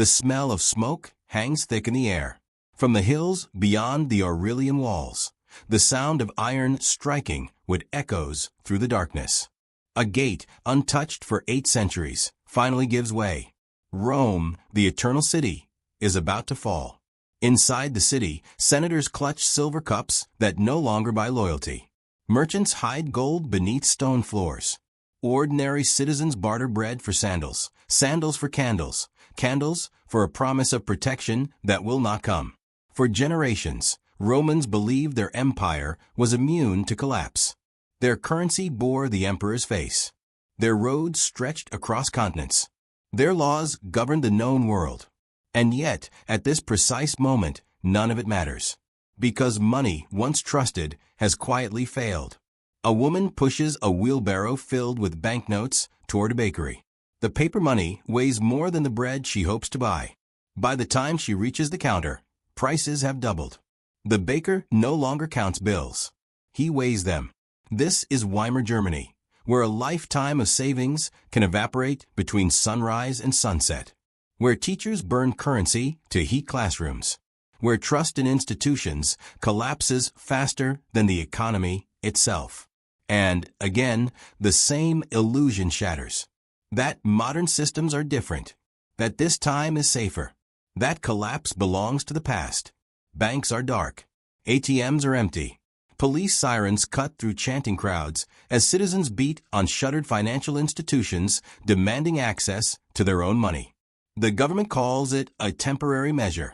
The smell of smoke hangs thick in the air. From the hills beyond the Aurelian walls, the sound of iron striking would echoes through the darkness. A gate, untouched for 8 centuries, finally gives way. Rome, the eternal city, is about to fall. Inside the city, senators clutch silver cups that no longer buy loyalty. Merchants hide gold beneath stone floors. Ordinary citizens barter bread for sandals, sandals for candles, candles for a promise of protection that will not come. For generations, Romans believed their empire was immune to collapse. Their currency bore the emperor's face. Their roads stretched across continents. Their laws governed the known world. And yet, at this precise moment, none of it matters. Because money, once trusted, has quietly failed. A woman pushes a wheelbarrow filled with banknotes toward a bakery. The paper money weighs more than the bread she hopes to buy. By the time she reaches the counter, prices have doubled. The baker no longer counts bills. He weighs them. This is Weimar Germany, where a lifetime of savings can evaporate between sunrise and sunset. Where teachers burn currency to heat classrooms. Where trust in institutions collapses faster than the economy itself. And, again, the same illusion shatters. That modern systems are different. That this time is safer. That collapse belongs to the past. Banks are dark. ATMs are empty. Police sirens cut through chanting crowds as citizens beat on shuttered financial institutions demanding access to their own money. The government calls it a temporary measure.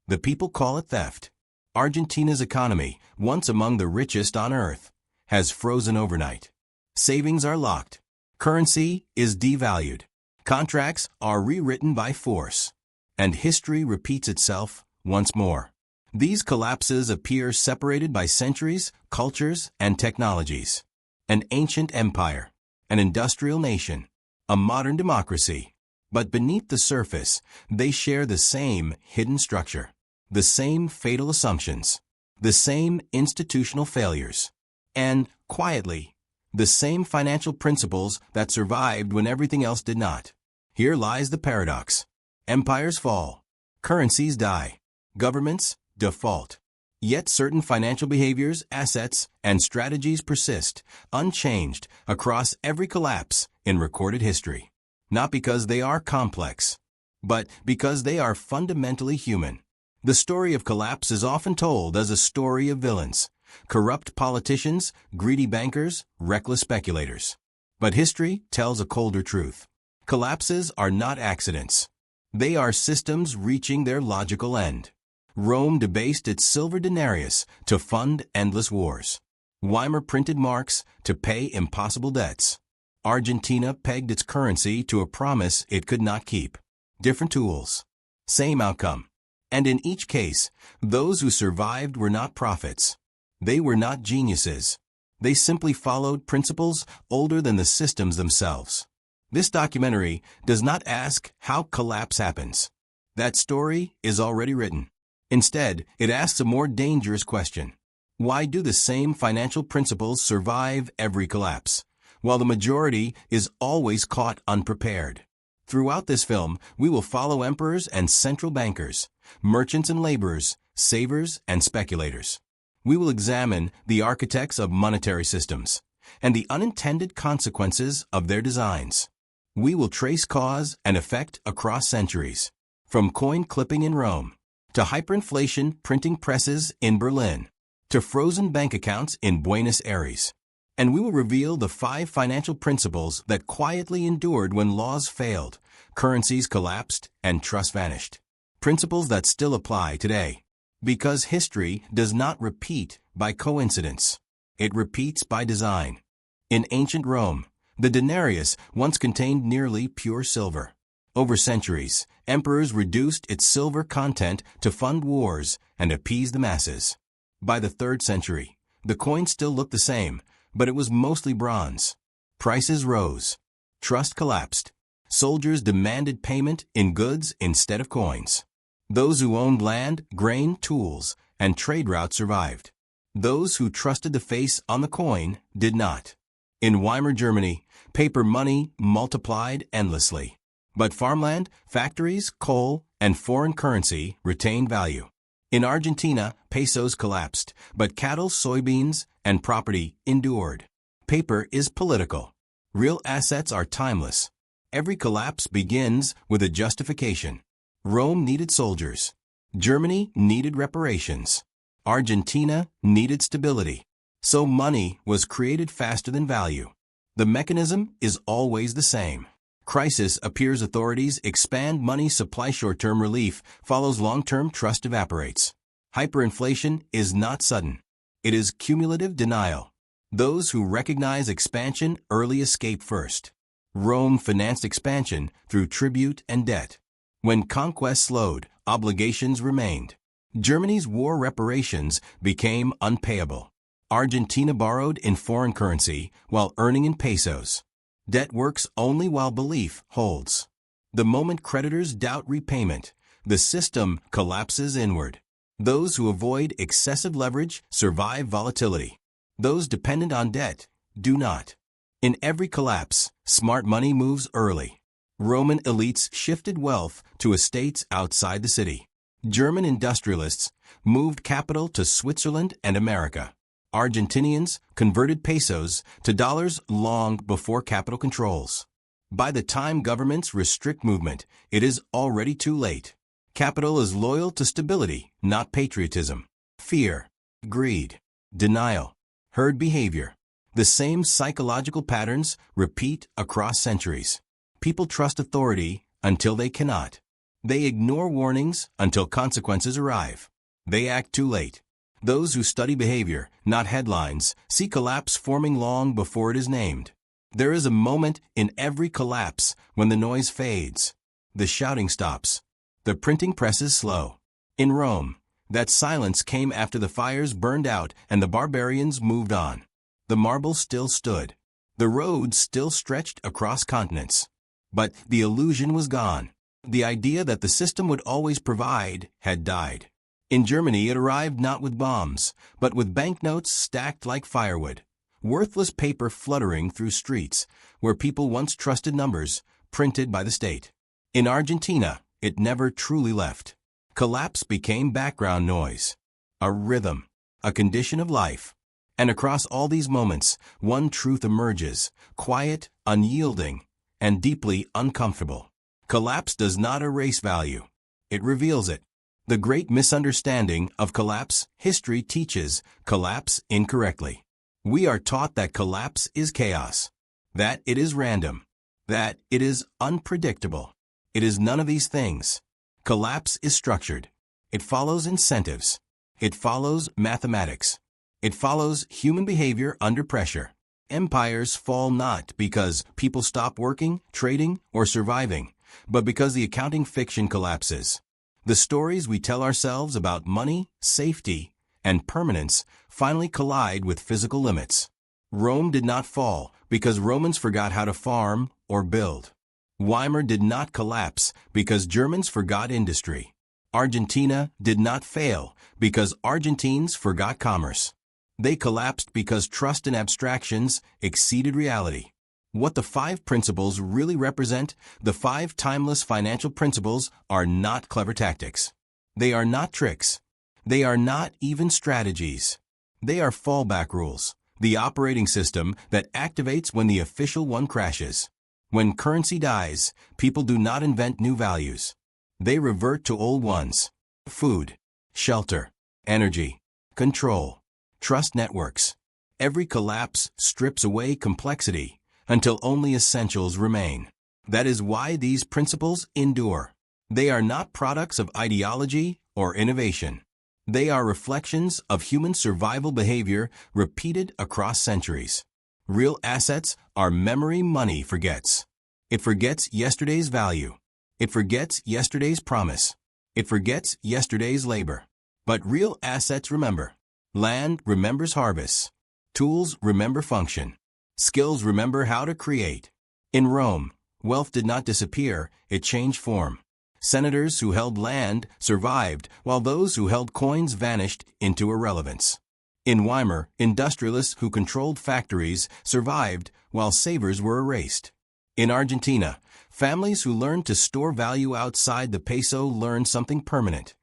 The people call it theft. Argentina's economy, once among the richest on earth, has frozen overnight. Savings are locked. Currency is devalued. Contracts are rewritten by force. And history repeats itself once more. These collapses appear separated by centuries, cultures, and technologies. An ancient empire, an industrial nation, a modern democracy. But beneath the surface, they share the same hidden structure, the same fatal assumptions, the same institutional failures, and, quietly, the same financial principles that survived when everything else did not. Here lies the paradox. Empires fall. Currencies die. Governments default. Yet certain financial behaviors, assets, and strategies persist, unchanged, across every collapse in recorded history. Not because they are complex, but because they are fundamentally human. The story of collapse is often told as a story of villains, corrupt politicians, greedy bankers, reckless speculators. But history tells a colder truth. Collapses are not accidents. They are systems reaching their logical end. Rome debased its silver denarius to fund endless wars. Weimar printed marks to pay impossible debts. Argentina pegged its currency to a promise it could not keep. Different tools. Same outcome. And in each case, those who survived were not prophets. They were not geniuses. They simply followed principles older than the systems themselves. This documentary does not ask how collapse happens. That story is already written. Instead, it asks a more dangerous question. Why do the same financial principles survive every collapse, while the majority is always caught unprepared? Throughout this film, we will follow emperors and central bankers, merchants and laborers, savers and speculators. We will examine the architects of monetary systems and the unintended consequences of their designs. We will trace cause and effect across centuries, from coin clipping in Rome, to hyperinflation printing presses in Berlin, to frozen bank accounts in Buenos Aires. And we will reveal the 5 financial principles that quietly endured when laws failed, currencies collapsed, and trust vanished. Principles that still apply today. Because history does not repeat by coincidence. It repeats by design. In ancient Rome, the denarius once contained nearly pure silver. Over centuries, emperors reduced its silver content to fund wars and appease the masses. By the 3rd century, the coin still looked the same, but it was mostly bronze. Prices rose. Trust collapsed. Soldiers demanded payment in goods instead of coins. Those who owned land, grain, tools, and trade routes survived. Those who trusted the face on the coin did not. In Weimar Germany, paper money multiplied endlessly. But farmland, factories, coal, and foreign currency retained value. In Argentina, pesos collapsed, but cattle, soybeans, and property endured. Paper is political. Real assets are timeless. Every collapse begins with a justification. Rome needed soldiers. Germany needed reparations. Argentina needed stability. So money was created faster than value. The mechanism is always the same. Crisis appears, authorities expand money supply, short-term relief follows, long-term trust evaporates. Hyperinflation is not sudden. It is cumulative denial. Those who recognize expansion early escape first. Rome financed expansion through tribute and debt. When conquest slowed, obligations remained. Germany's war reparations became unpayable. Argentina borrowed in foreign currency while earning in pesos. Debt works only while belief holds. The moment creditors doubt repayment, the system collapses inward. Those who avoid excessive leverage survive volatility. Those dependent on debt do not. In every collapse, smart money moves early. Roman elites shifted wealth to estates outside the city. German industrialists moved capital to Switzerland and America. Argentinians converted pesos to dollars long before capital controls. By the time governments restrict movement, it is already too late. Capital is loyal to stability, not patriotism. Fear, greed, denial, herd behavior. The same psychological patterns repeat across centuries. People trust authority until they cannot. They ignore warnings until consequences arrive. They act too late. Those who study behavior, not headlines, see collapse forming long before it is named. There is a moment in every collapse when the noise fades. The shouting stops. The printing press is slow. In Rome, that silence came after the fires burned out and the barbarians moved on. The marble still stood. The roads still stretched across continents. But the illusion was gone. The idea that the system would always provide had died. In Germany, it arrived not with bombs, but with banknotes stacked like firewood. Worthless paper fluttering through streets, where people once trusted numbers, printed by the state. In Argentina, it never truly left. Collapse became background noise. A rhythm. A condition of life. And across all these moments, one truth emerges, quiet, unyielding, and deeply uncomfortable. Collapse does not erase value. It reveals it. The great misunderstanding of collapse, history teaches collapse incorrectly. We are taught that collapse is chaos, that it is random, that it is unpredictable. It is none of these things. Collapse is structured. It follows incentives. It follows mathematics. It follows human behavior under pressure. Empires fall not because people stop working, trading, or surviving, but because the accounting fiction collapses. The stories we tell ourselves about money, safety, and permanence finally collide with physical limits. Rome did not fall because Romans forgot how to farm or build. Weimar did not collapse because Germans forgot industry. Argentina did not fail because Argentines forgot commerce. They collapsed because trust in abstractions exceeded reality. What the 5 principles really represent, the 5 timeless financial principles, are not clever tactics. They are not tricks. They are not even strategies. They are fallback rules, the operating system that activates when the official one crashes. When currency dies, people do not invent new values. They revert to old ones. Food, shelter, energy, control, trust networks. Every collapse strips away complexity until only essentials remain. That is why these principles endure. They are not products of ideology or innovation. They are reflections of human survival behavior repeated across centuries. Real assets are memory money forgets. It forgets yesterday's value. It forgets yesterday's promise. It forgets yesterday's labor. But real assets remember. Land remembers harvests. Tools remember function. Skills remember how to create. In Rome, wealth did not disappear, it changed form. Senators who held land survived, while those who held coins vanished into irrelevance. In Weimar, industrialists who controlled factories survived, while savers were erased. In Argentina, families who learn to store value outside the peso learn something permanent.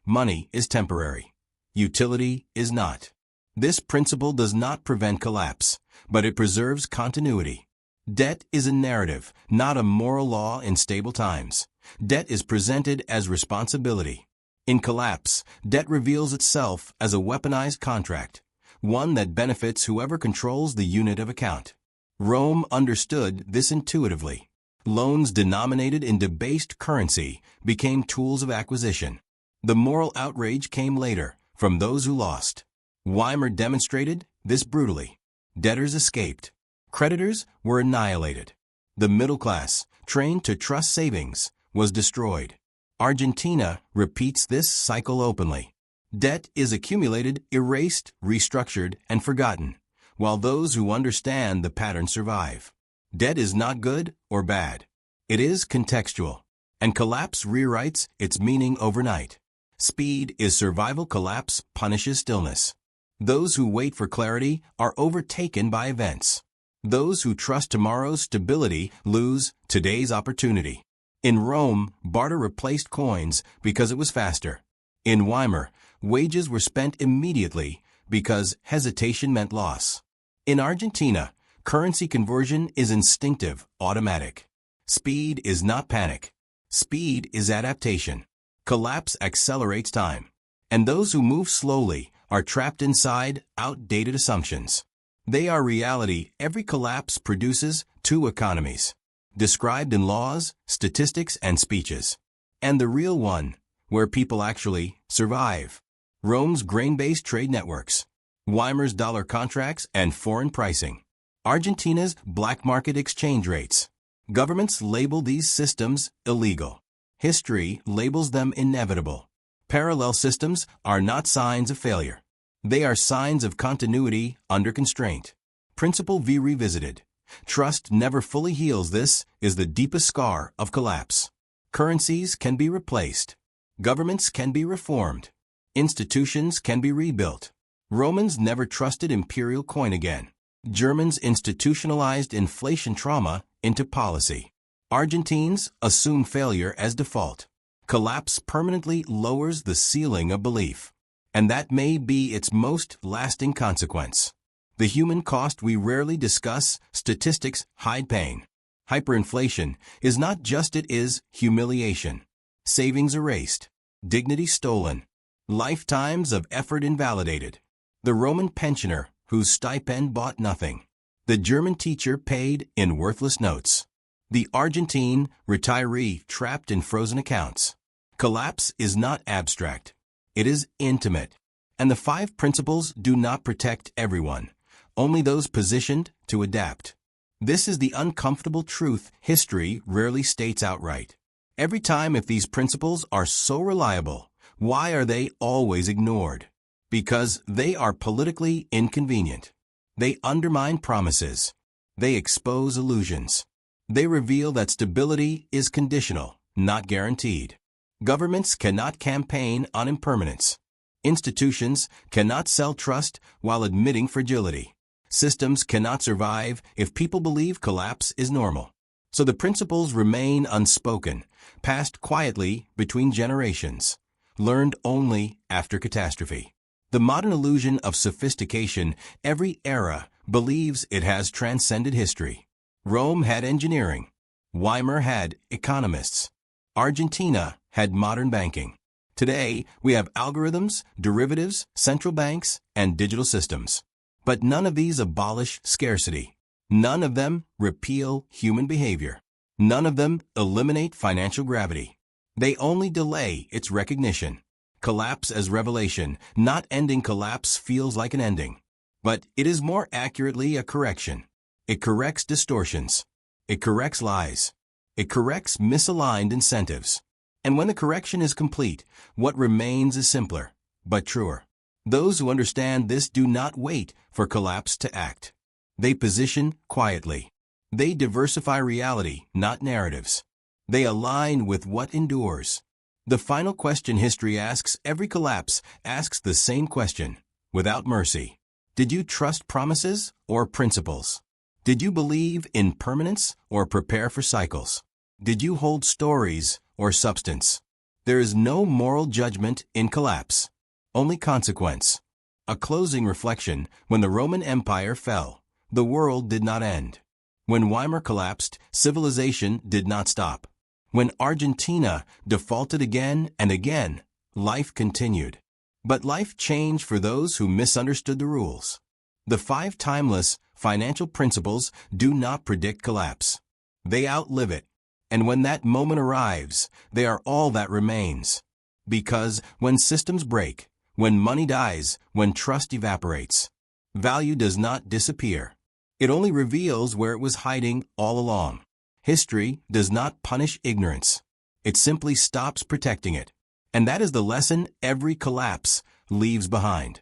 Money is temporary. Utility is not. This principle does not prevent collapse, but it preserves continuity. Debt is a narrative, not a moral law in stable times. Debt is presented as responsibility. In collapse, debt reveals itself as a weaponized contract, one that benefits whoever controls the unit of account. Rome understood this intuitively. Loans denominated in debased currency became tools of acquisition. The moral outrage came later, from those who lost. Weimar demonstrated this brutally. Debtors escaped. Creditors were annihilated. The middle class, trained to trust savings, was destroyed. Argentina repeats this cycle openly. Debt is accumulated, erased, restructured, and forgotten, while those who understand the pattern survive. Debt is not good or bad. It is contextual, and collapse rewrites its meaning overnight. Speed is survival, collapse punishes stillness. Those who wait for clarity are overtaken by events. Those who trust tomorrow's stability lose today's opportunity. In Rome, barter replaced coins because it was faster. In Weimar, wages were spent immediately because hesitation meant loss. In Argentina, currency conversion is instinctive, automatic. Speed is not panic. Speed is adaptation. Collapse accelerates time. And those who move slowly are trapped inside outdated assumptions. They are reality. Every collapse produces two economies, described in laws, statistics, and speeches. And the real one, where people actually survive. Rome's grain-based trade networks. Weimar's dollar contracts and foreign pricing. Argentina's black market exchange rates. Governments label these systems illegal. History labels them inevitable. Parallel systems are not signs of failure. They are signs of continuity under constraint. Principle V revisited. Trust never fully heals. This is the deepest scar of collapse. Currencies can be replaced. Governments can be reformed. Institutions can be rebuilt. Romans never trusted imperial coin again. Germans institutionalized inflation trauma into policy. Argentines assume failure as default. Collapse permanently lowers the ceiling of belief. And that may be its most lasting consequence. The human cost we rarely discuss. Statistics hide pain. Hyperinflation is not just, it is humiliation. Savings erased. Dignity stolen. Lifetimes of effort invalidated. The Roman pensioner whose stipend bought nothing. The German teacher paid in worthless notes. The Argentine retiree trapped in frozen accounts. Collapse is not abstract. It is intimate. And the 5 principles do not protect everyone, only those positioned to adapt. This is the uncomfortable truth history rarely states outright. Every time, if these principles are so reliable, why are they always ignored? Because they are politically inconvenient. They undermine promises. They expose illusions. They reveal that stability is conditional, not guaranteed. Governments cannot campaign on impermanence. Institutions cannot sell trust while admitting fragility. Systems cannot survive if people believe collapse is normal. So the principles remain unspoken, passed quietly between generations, learned only after catastrophe. The modern illusion of sophistication, every era believes it has transcended history. Rome had engineering. Weimar had economists. Argentina had modern banking. Today, we have algorithms, derivatives, central banks, and digital systems. But none of these abolish scarcity. None of them repeal human behavior. None of them eliminate financial gravity. They only delay its recognition. Collapse as revelation, not ending. Collapse feels like an ending. But it is more accurately a correction. It corrects distortions. It corrects lies. It corrects misaligned incentives. And when the correction is complete, what remains is simpler, but truer. Those who understand this do not wait for collapse to act. They position quietly. They diversify reality, not narratives. They align with what endures. The final question history asks, every collapse asks the same question, without mercy. Did you trust promises or principles? Did you believe in permanence or prepare for cycles? Did you hold stories or substance? There is no moral judgment in collapse, only consequence. A closing reflection: when the Roman Empire fell, the world did not end. When Weimar collapsed, civilization did not stop. When Argentina defaulted again and again, life continued. But life changed for those who misunderstood the rules. The 5 timeless financial principles do not predict collapse. They outlive it. And when that moment arrives, they are all that remains. Because when systems break, when money dies, when trust evaporates, value does not disappear. It only reveals where it was hiding all along. History does not punish ignorance. It simply stops protecting it. And that is the lesson every collapse leaves behind.